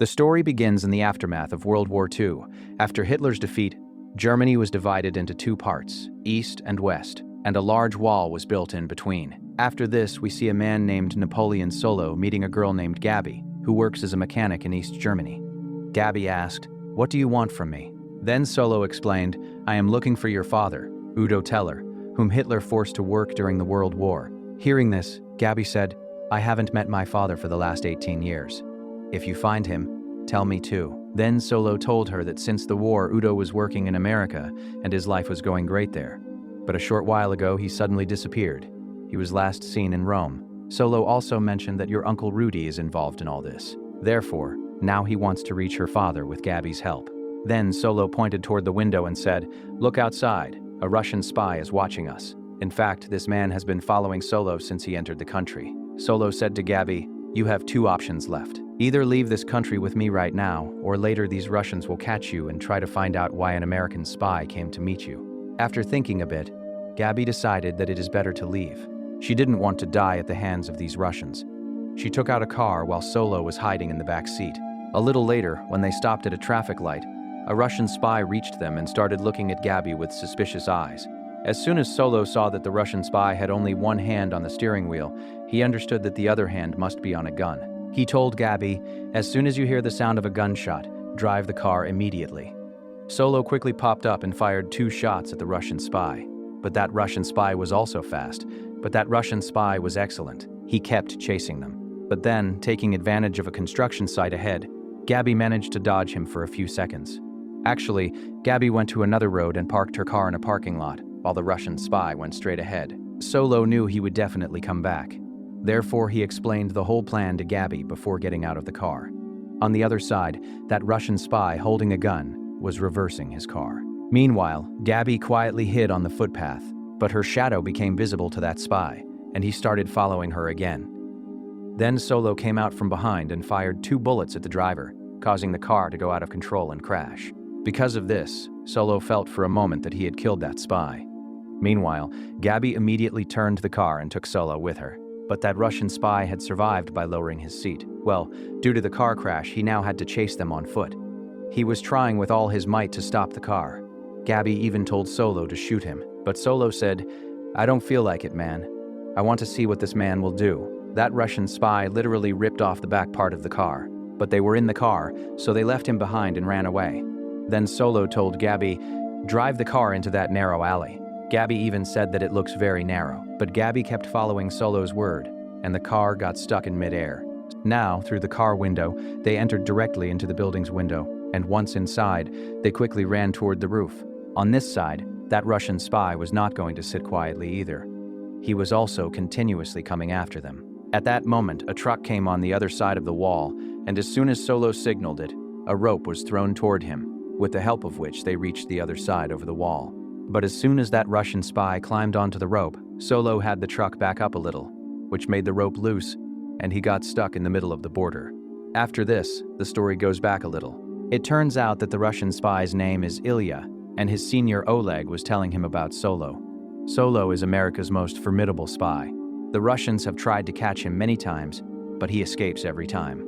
The story begins in the aftermath of World War II. After Hitler's defeat, Germany was divided into two parts, East and West, and a large wall was built in between. After this, we see a man named Napoleon Solo meeting a girl named Gaby, who works as a mechanic in East Germany. Gaby asked, "What do you want from me?" Then Solo explained, "I am looking for your father, Udo Teller, whom Hitler forced to work during the World War." Hearing this, Gaby said, "I haven't met my father for the last 18 years. If you find him, tell me too." Then Solo told her that since the war, Udo was working in America and his life was going great there. But a short while ago, he suddenly disappeared. He was last seen in Rome. Solo also mentioned that your Uncle Rudy is involved in all this. Therefore, now he wants to reach her father with Gaby's help. Then Solo pointed toward the window and said, "Look outside. A Russian spy is watching us." In fact, this man has been following Solo since he entered the country. Solo said to Gaby, "You have two options left. Either leave this country with me right now, or later these Russians will catch you and try to find out why an American spy came to meet you." After thinking a bit, Gaby decided that it is better to leave. She didn't want to die at the hands of these Russians. She took out a car while Solo was hiding in the back seat. A little later, when they stopped at a traffic light, a Russian spy reached them and started looking at Gaby with suspicious eyes. As soon as Solo saw that the Russian spy had only one hand on the steering wheel, he understood that the other hand must be on a gun. He told Gaby, "As soon as you hear the sound of a gunshot, drive the car immediately." Solo quickly popped up and fired 2 shots at the Russian spy. But that Russian spy was also fast. But that Russian spy was excellent. He kept chasing them. But then, taking advantage of a construction site ahead, Gaby managed to dodge him for a few seconds. Actually, Gaby went to another road and parked her car in a parking lot, while the Russian spy went straight ahead. Solo knew he would definitely come back. Therefore, he explained the whole plan to Gaby before getting out of the car. On the other side, that Russian spy holding a gun was reversing his car. Meanwhile, Gaby quietly hid on the footpath, but her shadow became visible to that spy, and he started following her again. Then Solo came out from behind and fired 2 bullets at the driver, causing the car to go out of control and crash. Because of this, Solo felt for a moment that he had killed that spy. Meanwhile, Gaby immediately turned the car and took Solo with her. But that Russian spy had survived by lowering his seat. Well, due to the car crash, he now had to chase them on foot. He was trying with all his might to stop the car. Gaby even told Solo to shoot him, but Solo said, "I don't feel like it, man. I want to see what this man will do." That Russian spy literally ripped off the back part of the car, but they were in the car, so they left him behind and ran away. Then Solo told Gaby, "Drive the car into that narrow alley." Gaby even said that it looks very narrow, but Gaby kept following Solo's word, and the car got stuck in midair. Now, through the car window, they entered directly into the building's window, and once inside, they quickly ran toward the roof. On this side, that Russian spy was not going to sit quietly either. He was also continuously coming after them. At that moment, a truck came on the other side of the wall, and as soon as Solo signaled it, a rope was thrown toward him, with the help of which they reached the other side over the wall. But as soon as that Russian spy climbed onto the rope, Solo had the truck back up a little, which made the rope loose, and he got stuck in the middle of the border. After this, the story goes back a little. It turns out that the Russian spy's name is Illya, and his senior Oleg was telling him about Solo. Solo is America's most formidable spy. The Russians have tried to catch him many times, but he escapes every time.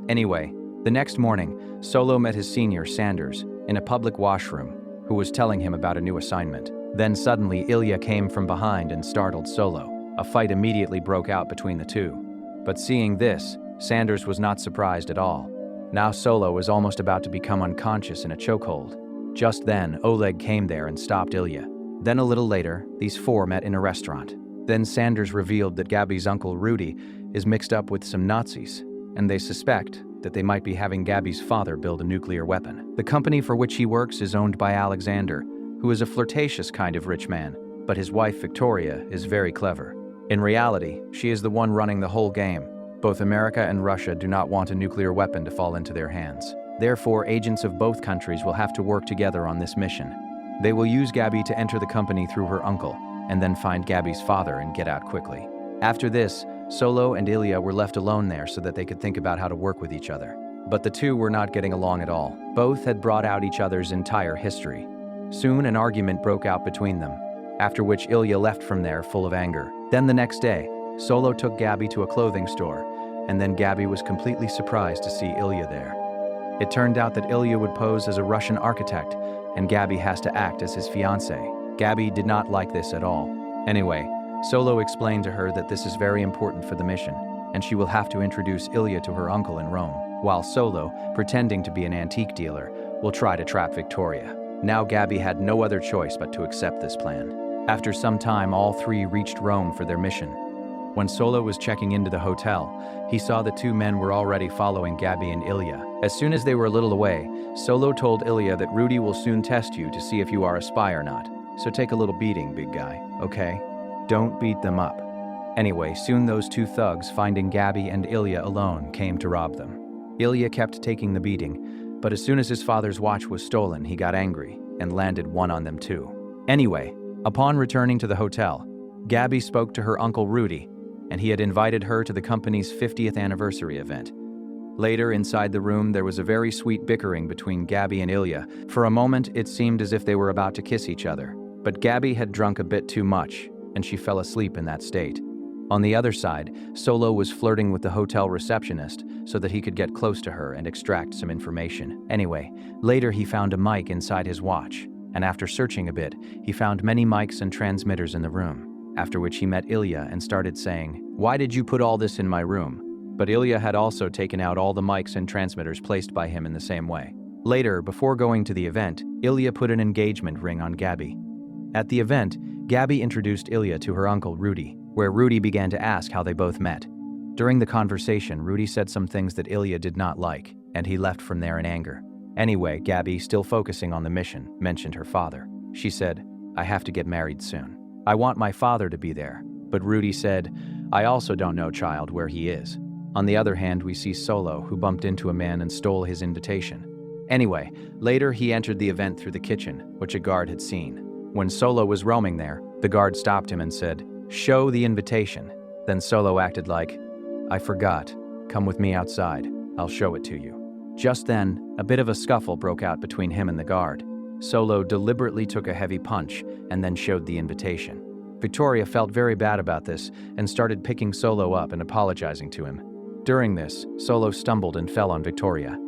Anyway, the next morning, Solo met his senior, Sanders, in a public washroom, who was telling him about a new assignment. Then suddenly Illya came from behind and startled Solo. A fight immediately broke out between the two. But seeing this, Sanders was not surprised at all. Now Solo was almost about to become unconscious in a chokehold. Just then, Oleg came there and stopped Illya. Then a little later, these 4 met in a restaurant. Then Sanders revealed that Gaby's uncle Rudy is mixed up with some Nazis, and they suspect that they might be having Gaby's father build a nuclear weapon. The company for which he works is owned by Alexander, who is a flirtatious kind of rich man, but his wife Victoria is very clever. In reality, she is the one running the whole game. Both America and Russia do not want a nuclear weapon to fall into their hands. Therefore, agents of both countries will have to work together on this mission. They will use Gaby to enter the company through her uncle, and then find Gaby's father and get out quickly. After this, Solo and Illya were left alone there so that they could think about how to work with each other. But the two were not getting along at all. Both had brought out each other's entire history. Soon an argument broke out between them, after which Illya left from there full of anger. Then the next day, Solo took Gaby to a clothing store, and then Gaby was completely surprised to see Illya there. It turned out that Illya would pose as a Russian architect, and Gaby has to act as his fiancée. Gaby did not like this at all. Anyway, Solo explained to her that this is very important for the mission, and she will have to introduce Illya to her uncle in Rome, while Solo, pretending to be an antique dealer, will try to trap Victoria. Now Gaby had no other choice but to accept this plan. After some time, all three reached Rome for their mission. When Solo was checking into the hotel, he saw the two men were already following Gaby and Illya. As soon as they were a little away, Solo told Illya that Rudy will soon test you to see if you are a spy or not. So take a little beating, big guy, okay? Don't beat them up. Anyway, soon those two thugs, finding Gaby and Illya alone, came to rob them. Illya kept taking the beating, but as soon as his father's watch was stolen, he got angry and landed one on them too. Anyway, upon returning to the hotel, Gaby spoke to her uncle Rudy, and he had invited her to the company's 50th anniversary event. Later, inside the room, there was a very sweet bickering between Gaby and Illya. For a moment, it seemed as if they were about to kiss each other, but Gaby had drunk a bit too much, and she fell asleep in that state. On the other side, Solo was flirting with the hotel receptionist so that he could get close to her and extract some information. Anyway, later he found a mic inside his watch, and after searching a bit, he found many mics and transmitters in the room, after which he met Illya and started saying, "Why did you put all this in my room?" But Illya had also taken out all the mics and transmitters placed by him in the same way. Later, before going to the event, Illya put an engagement ring on Gaby. At the event, Gaby introduced Illya to her uncle Rudy, where Rudy began to ask how they both met. During the conversation, Rudy said some things that Illya did not like, and he left from there in anger. Anyway, Gaby, still focusing on the mission, mentioned her father. She said, "I have to get married soon. I want my father to be there." But Rudy said, "I also don't know, child, where he is." On the other hand, we see Solo, who bumped into a man and stole his invitation. Anyway, later he entered the event through the kitchen, which a guard had seen. When Solo was roaming there, the guard stopped him and said, "Show the invitation." Then Solo acted like, "I forgot. Come with me outside. I'll show it to you." Just then, a bit of a scuffle broke out between him and the guard. Solo deliberately took a heavy punch and then showed the invitation. Victoria felt very bad about this and started picking Solo up and apologizing to him. During this, Solo stumbled and fell on Victoria.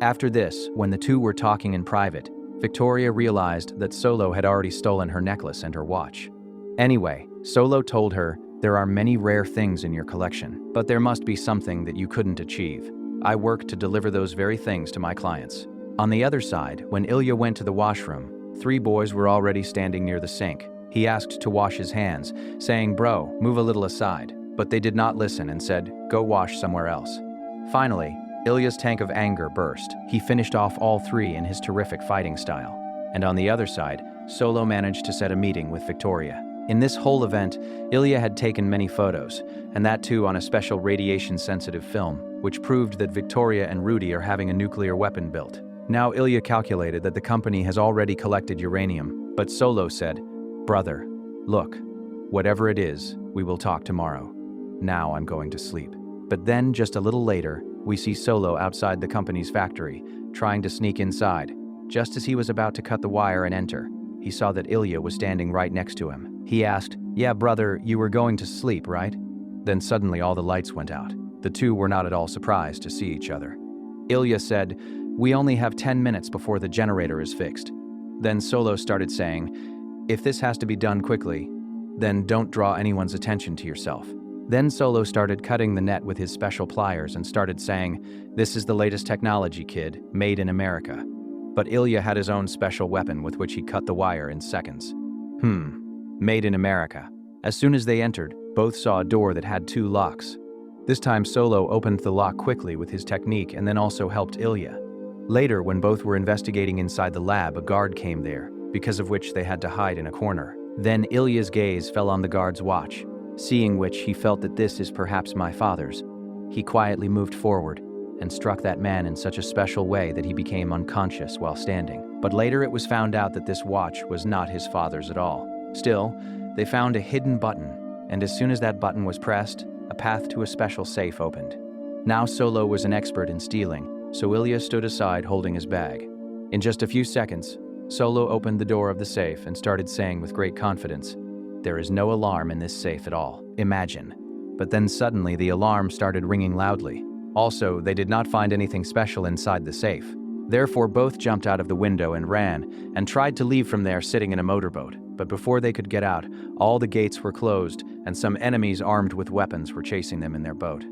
After this, when the two were talking in private, Victoria realized that Solo had already stolen her necklace and her watch. Anyway, Solo told her, "There are many rare things in your collection, but there must be something that you couldn't achieve. I work to deliver those very things to my clients." On the other side, when Illya went to the washroom, 3 boys were already standing near the sink. He asked to wash his hands, saying, "Bro, move a little aside." But they did not listen and said, "Go wash somewhere else." Finally, Ilya's tank of anger burst. He finished off all 3 in his terrific fighting style. And on the other side, Solo managed to set a meeting with Victoria. In this whole event, Illya had taken many photos, and that too on a special radiation-sensitive film, which proved that Victoria and Rudy are having a nuclear weapon built. Now Illya calculated that the company has already collected uranium, but Solo said, "Brother, look, whatever it is, we will talk tomorrow. Now I'm going to sleep." But then, just a little later, we see Solo outside the company's factory, trying to sneak inside. Just as he was about to cut the wire and enter, he saw that Illya was standing right next to him. He asked, "Yeah, brother, you were going to sleep, right?" Then suddenly all the lights went out. The two were not at all surprised to see each other. Illya said, "We only have 10 minutes before the generator is fixed." Then Solo started saying, "If this has to be done quickly, then don't draw anyone's attention to yourself." Then Solo started cutting the net with his special pliers and started saying, "This is the latest technology, kid, made in America." But Illya had his own special weapon with which he cut the wire in seconds. Made in America. As soon as they entered, both saw a door that had 2 locks. This time Solo opened the lock quickly with his technique and then also helped Illya. Later, when both were investigating inside the lab, a guard came there, because of which they had to hide in a corner. Then Ilya's gaze fell on the guard's watch, seeing which he felt that this is perhaps my father's. He quietly moved forward and struck that man in such a special way that he became unconscious while standing. But later it was found out that this watch was not his father's at all. Still, they found a hidden button, and as soon as that button was pressed, a path to a special safe opened. Now Solo was an expert in stealing, so Illya stood aside holding his bag. In just a few seconds, Solo opened the door of the safe and started saying with great confidence, "There is no alarm in this safe at all. Imagine." But then suddenly the alarm started ringing loudly. Also, they did not find anything special inside the safe. Therefore, both jumped out of the window and ran, and tried to leave from there sitting in a motorboat. But before they could get out, all the gates were closed, and some enemies armed with weapons were chasing them in their boat.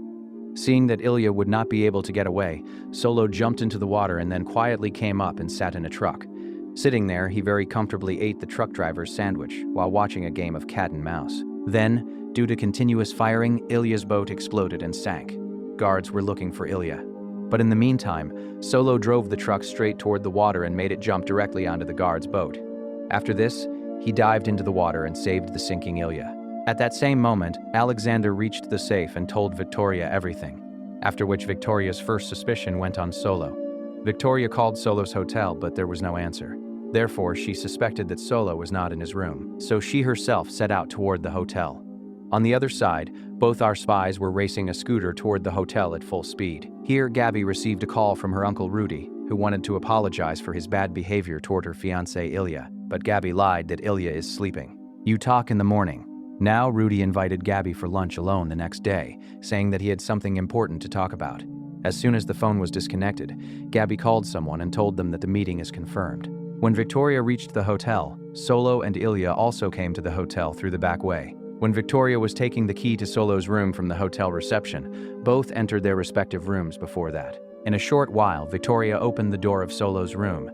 Seeing that Illya would not be able to get away, Solo jumped into the water and then quietly came up and sat in a truck. Sitting there, he very comfortably ate the truck driver's sandwich while watching a game of cat and mouse. Then, due to continuous firing, Ilya's boat exploded and sank. Guards were looking for Illya. But in the meantime, Solo drove the truck straight toward the water and made it jump directly onto the guard's boat. After this, he dived into the water and saved the sinking Illya. At that same moment, Alexander reached the safe and told Victoria everything, after which Victoria's first suspicion went on Solo. Victoria called Solo's hotel, but there was no answer. Therefore, she suspected that Solo was not in his room, so she herself set out toward the hotel. On the other side, both our spies were racing a scooter toward the hotel at full speed. Here, Gaby received a call from her uncle Rudy, who wanted to apologize for his bad behavior toward her fiancé Illya, but Gaby lied that Illya is sleeping. "You talk in the morning." Now Rudy invited Gaby for lunch alone the next day, saying that he had something important to talk about. As soon as the phone was disconnected, Gaby called someone and told them that the meeting is confirmed. When Victoria reached the hotel, Solo and Illya also came to the hotel through the back way. When Victoria was taking the key to Solo's room from the hotel reception, both entered their respective rooms before that. In a short while, Victoria opened the door of Solo's room,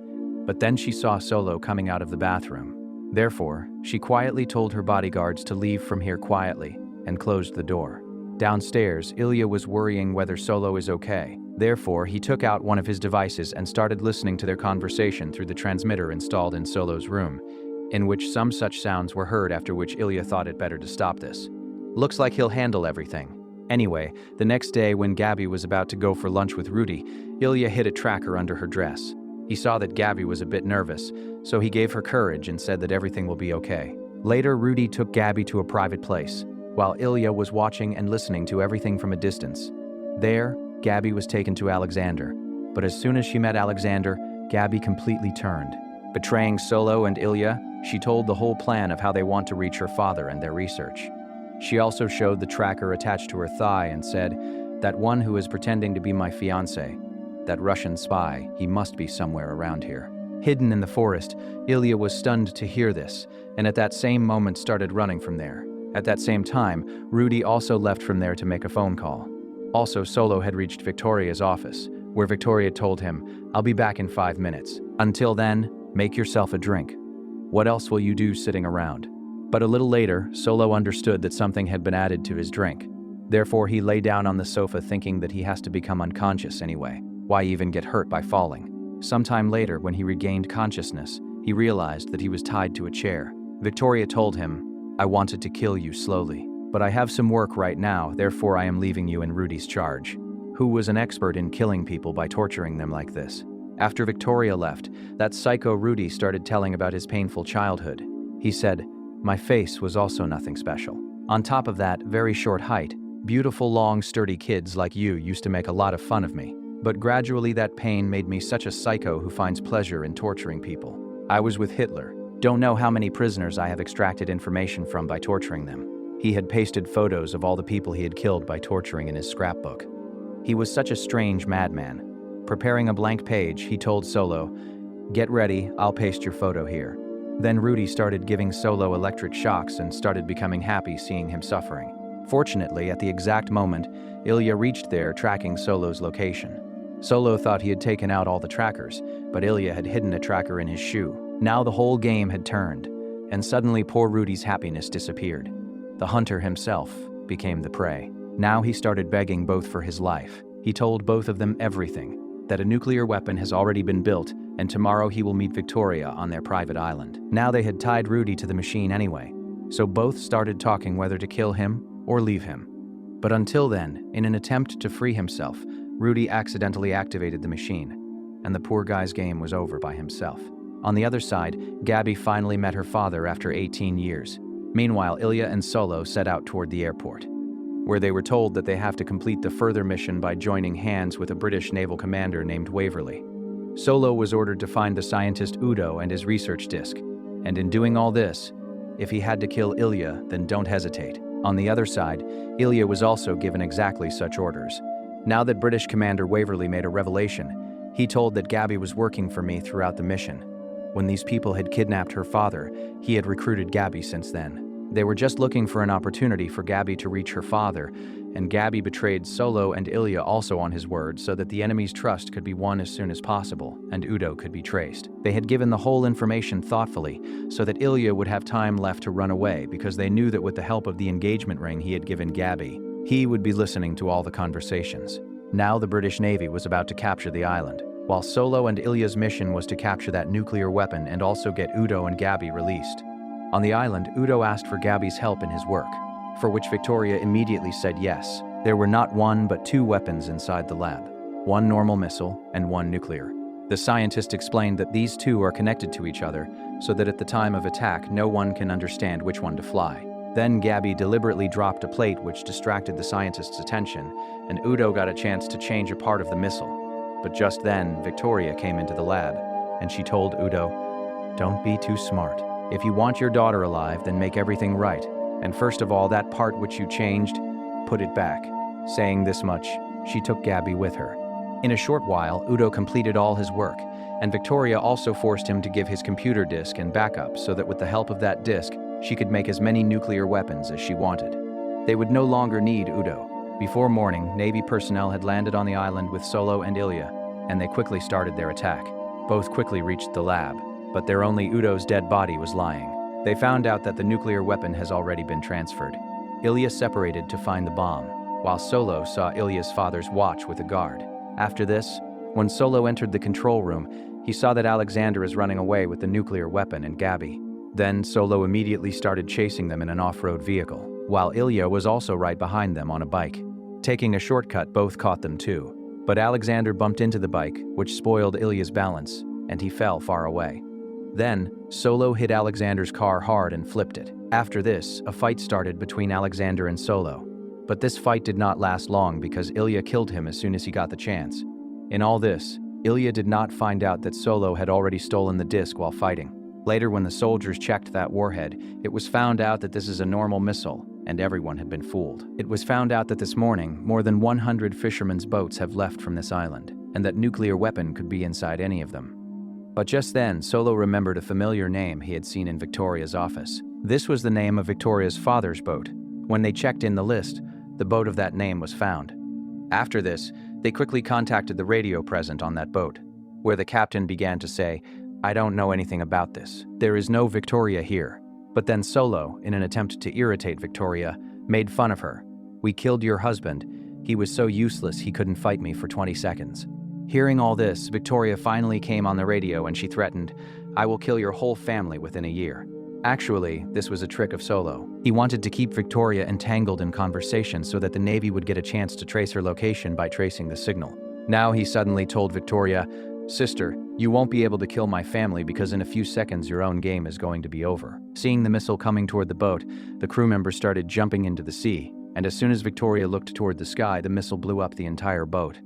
but then she saw Solo coming out of the bathroom. Therefore, she quietly told her bodyguards to leave from here quietly and closed the door. Downstairs, Illya was worrying whether Solo is okay. Therefore, he took out one of his devices and started listening to their conversation through the transmitter installed in Solo's room, in which some such sounds were heard, after which Illya thought it better to stop this. Looks like he'll handle everything. Anyway, the next day when Gaby was about to go for lunch with Rudy, Illya hid a tracker under her dress. He saw that Gaby was a bit nervous, so he gave her courage and said that everything will be okay. Later, Rudy took Gaby to a private place, while Illya was watching and listening to everything from a distance. There, Gaby was taken to Alexander, but as soon as she met Alexander, Gaby completely turned. Betraying Solo and Illya, she told the whole plan of how they want to reach her father and their research. She also showed the tracker attached to her thigh and said, "That one who is pretending to be my fiancé, that Russian spy, he must be somewhere around here." Hidden in the forest, Illya was stunned to hear this, and at that same moment started running from there. At that same time, Rudy also left from there to make a phone call. Also, Solo had reached Victoria's office, where Victoria told him, "I'll be back in 5 minutes. Until then, make yourself a drink. What else will you do sitting around?" But a little later, Solo understood that something had been added to his drink. Therefore, he lay down on the sofa thinking that he has to become unconscious anyway. Why even get hurt by falling? Sometime later, when he regained consciousness, he realized that he was tied to a chair. Victoria told him, "I wanted to kill you slowly, but I have some work right now, therefore I am leaving you in Rudy's charge," who was an expert in killing people by torturing them like this. After Victoria left, that psycho Rudy started telling about his painful childhood. He said, "My face was also nothing special. On top of that, very short height. Beautiful, long, sturdy kids like you used to make a lot of fun of me. But gradually that pain made me such a psycho who finds pleasure in torturing people. I was with Hitler. Don't know how many prisoners I have extracted information from by torturing them." He had pasted photos of all the people he had killed by torturing in his scrapbook. He was such a strange madman. Preparing a blank page, he told Solo, "Get ready, I'll paste your photo here." Then Rudy started giving Solo electric shocks and started becoming happy seeing him suffering. Fortunately, at the exact moment, Illya reached there, tracking Solo's location. Solo thought he had taken out all the trackers, but Illya had hidden a tracker in his shoe. Now the whole game had turned, and suddenly poor Rudy's happiness disappeared. The hunter himself became the prey. Now he started begging both for his life. He told both of them everything, that a nuclear weapon has already been built, and tomorrow he will meet Victoria on their private island. Now they had tied Rudy to the machine anyway, so both started talking whether to kill him or leave him. But until then, in an attempt to free himself, Rudy accidentally activated the machine, and the poor guy's game was over by himself. On the other side, Gaby finally met her father after 18 years. Meanwhile, Illya and Solo set out toward the airport, where they were told that they have to complete the further mission by joining hands with a British naval commander named Waverley. Solo was ordered to find the scientist Udo and his research disk, and in doing all this, if he had to kill Illya, then don't hesitate. On the other side, Illya was also given exactly such orders. Now that British Commander Waverley made a revelation, he told that Gaby was working for me throughout the mission. When these people had kidnapped her father, he had recruited Gaby since then. They were just looking for an opportunity for Gaby to reach her father, and Gaby betrayed Solo and Illya also on his word so that the enemy's trust could be won as soon as possible, and Udo could be traced. They had given the whole information thoughtfully so that Illya would have time left to run away because they knew that with the help of the engagement ring he had given Gaby, he would be listening to all the conversations. Now the British Navy was about to capture the island, while Solo and Ilya's mission was to capture that nuclear weapon and also get Udo and Gaby released. On the island, Udo asked for Gaby's help in his work, for which Victoria immediately said yes. There were not one but two weapons inside the lab, one normal missile and one nuclear. The scientist explained that these two are connected to each other so that at the time of attack no one can understand which one to fly. Then Gaby deliberately dropped a plate which distracted the scientist's attention, and Udo got a chance to change a part of the missile. But just then, Victoria came into the lab, and she told Udo, "Don't be too smart. If you want your daughter alive, then make everything right. And first of all, that part which you changed, put it back." Saying this much, she took Gaby with her. In a short while, Udo completed all his work, and Victoria also forced him to give his computer disk and backup so that with the help of that disk, she could make as many nuclear weapons as she wanted. They would no longer need Udo. Before morning, Navy personnel had landed on the island with Solo and Illya, and they quickly started their attack. Both quickly reached the lab, but there only Udo's dead body was lying. They found out that the nuclear weapon has already been transferred. Illya separated to find the bomb, while Solo saw Ilya's father's watch with a guard. After this, when Solo entered the control room, he saw that Alexander is running away with the nuclear weapon and Gaby. Then Solo immediately started chasing them in an off-road vehicle, while Illya was also right behind them on a bike. Taking a shortcut, both caught them too. But Alexander bumped into the bike, which spoiled Ilya's balance, and he fell far away. Then, Solo hit Alexander's car hard and flipped it. After this, a fight started between Alexander and Solo. But this fight did not last long because Illya killed him as soon as he got the chance. In all this, Illya did not find out that Solo had already stolen the disc while fighting. Later, when the soldiers checked that warhead, it was found out that this is a normal missile, and everyone had been fooled. It was found out that this morning, more than 100 fishermen's boats have left from this island, and that nuclear weapon could be inside any of them. But just then, Solo remembered a familiar name he had seen in Victoria's office. This was the name of Victoria's father's boat. When they checked in the list, the boat of that name was found. After this, they quickly contacted the radio present on that boat, where the captain began to say, "I don't know anything about this. There is no Victoria here." But then Solo, in an attempt to irritate Victoria, made fun of her. "We killed your husband. He was so useless he couldn't fight me for 20 seconds. Hearing all this, Victoria finally came on the radio and she threatened, "I will kill your whole family within a year." Actually, this was a trick of Solo. He wanted to keep Victoria entangled in conversation so that the Navy would get a chance to trace her location by tracing the signal. Now he suddenly told Victoria, "Sister, you won't be able to kill my family because in a few seconds your own game is going to be over." Seeing the missile coming toward the boat, the crew members started jumping into the sea, and as soon as Victoria looked toward the sky, the missile blew up the entire boat.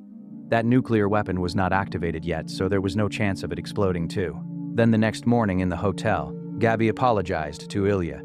That nuclear weapon was not activated yet, so there was no chance of it exploding too. Then the next morning in the hotel, Gaby apologized to Illya.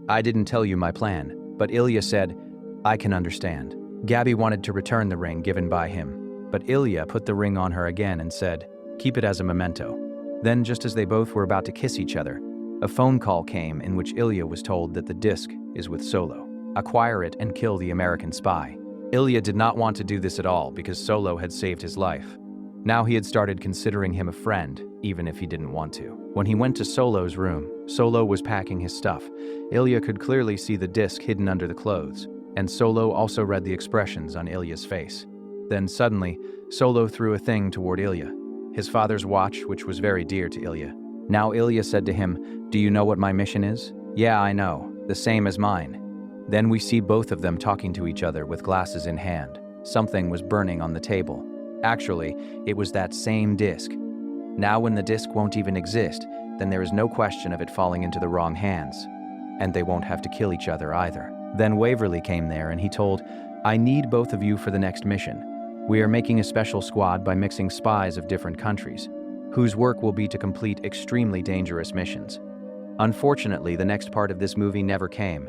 "I didn't tell you my plan," but Illya said, "I can understand." Gaby wanted to return the ring given by him, but Illya put the ring on her again and said, "Keep it as a memento." Then, just as they both were about to kiss each other, a phone call came in which Illya was told that the disc is with Solo. Acquire it and kill the American spy. Illya did not want to do this at all because Solo had saved his life. Now he had started considering him a friend, even if he didn't want to. When he went to Solo's room, Solo was packing his stuff. Illya could clearly see the disc hidden under the clothes, and Solo also read the expressions on Ilya's face. Then suddenly, Solo threw a thing toward Illya, his father's watch, which was very dear to Illya. Now Illya said to him, "Do you know what my mission is?" "Yeah, I know. The same as mine." Then we see both of them talking to each other with glasses in hand. Something was burning on the table. Actually, it was that same disc. Now when the disc won't even exist, then there is no question of it falling into the wrong hands. And they won't have to kill each other either. Then Waverley came there and he told, "I need both of you for the next mission. We are making a special squad by mixing spies of different countries, whose work will be to complete extremely dangerous missions." Unfortunately, the next part of this movie never came,